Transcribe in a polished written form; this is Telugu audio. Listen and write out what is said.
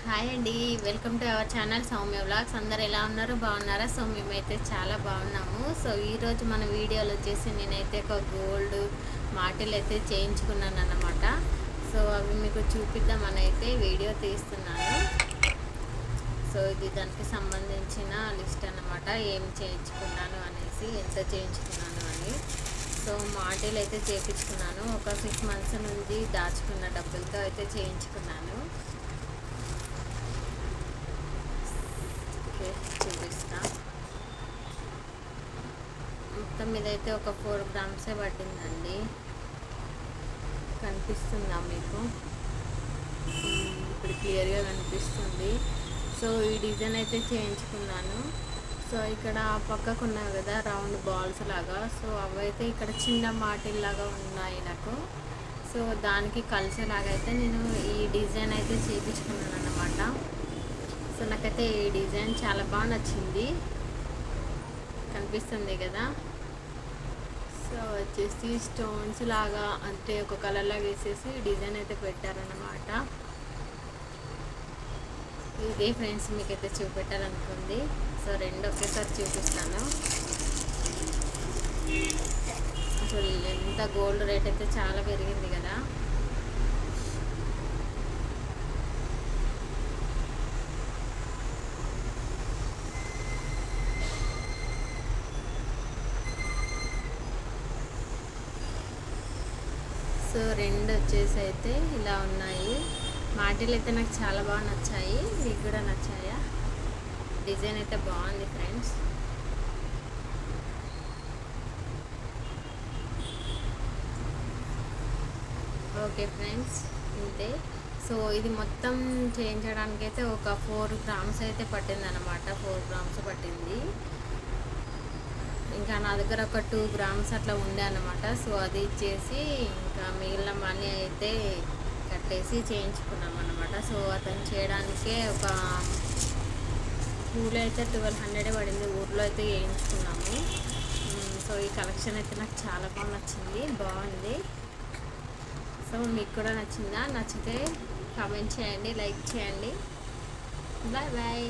హాయ్ అండి, welcome to our channel Soumya vlogs. అందరు ఎలా ఉన్నారు, బాగున్నారా? సో మేమైతే చాలా బాగున్నాము. సో ఈరోజు మన వీడియోలో వచ్చేసి నేనైతే ఒక గోల్డ్ మాటిల్ అయితే చేయించుకున్నాను అన్నమాట. సో అవి మీకు చూపిద్దామని అయితే వీడియో తీస్తున్నాను. సో ఇది దానికి సంబంధించిన లిస్ట్ అన్నమాట, ఏం చేయించుకున్నాను అనేసి, ఎంత చేయించుకున్నాను అని. సో మాటిల్ అయితే చేయించుకున్నాను, ఒక 6 months నుంచి దాచుకున్న డబ్బులతో అయితే చేయించుకున్నాను. చూపిస్తా. మొత్తం ఇదైతే ఒక 4 grams పట్టిందండి. కనిపిస్తుందా మీకు? ఇప్పుడు క్లియర్గా కనిపిస్తుంది. సో ఈ డిజైన్ అయితే చేయించుకున్నాను. సో ఇక్కడ పక్కకు ఉన్నాయి కదా రౌండ్ బాల్స్ లాగా, సో అవైతే ఇక్కడ చిన్న మాటిల్ లాగా ఉన్నాయి నాకు. సో దానికి కలిసేలాగా అయితే నేను ఈ డిజైన్ అయితే చేయించుకున్నాను అన్నమాట. సో నాకైతే ఈ డిజైన్ చాలా బాగా నచ్చింది, కనిపిస్తుంది కదా. సో వచ్చేసి స్టోన్స్ లాగా అంటే ఒక కలర్ లాగా వేసేసి డిజైన్ అయితే పెట్టారన్నమాట. ఇదే ఫ్రెండ్స్ మీకైతే చూపెట్టాలనుకుంది. సో రెండు ఒకేసారి చూపిస్తాను. అసలు ఎంత గోల్డ్ రేట్ అయితే చాలా పెరిగింది కదా. సో రెండు వచ్చేసి అయితే ఇలా ఉన్నాయి. మాటిల్ అయితే నాకు చాలా బాగా నచ్చాయి. మీకు కూడా నచ్చాయా? డిజైన్ అయితే బాగుంది ఫ్రెండ్స్. ఓకే ఫ్రెండ్స్, ఇంతే. సో ఇది మొత్తం చేయించడానికి అయితే ఒక 4 grams అయితే పట్టింది అనమాట. 4 grams పట్టింది. ఇంకా నా దగ్గర ఒక 2 grams అట్లా ఉండే అనమాట. సో అది ఇచ్చేసి ఇంకా మిగిలిన మనీ అయితే కట్టేసి చేయించుకున్నాం అనమాట. సో అతను చేయడానికే ఒక ఊళ్ళో అయితే 1200 పడింది. ఊర్లో అయితే చేయించుకున్నాము. సో ఈ కలెక్షన్ అయితే నాకు చాలా బాగా నచ్చింది, బాగుంది. సో మీకు కూడా నచ్చిందా? నచ్చితే కామెంట్ చేయండి, లైక్ చేయండి. Bye bye.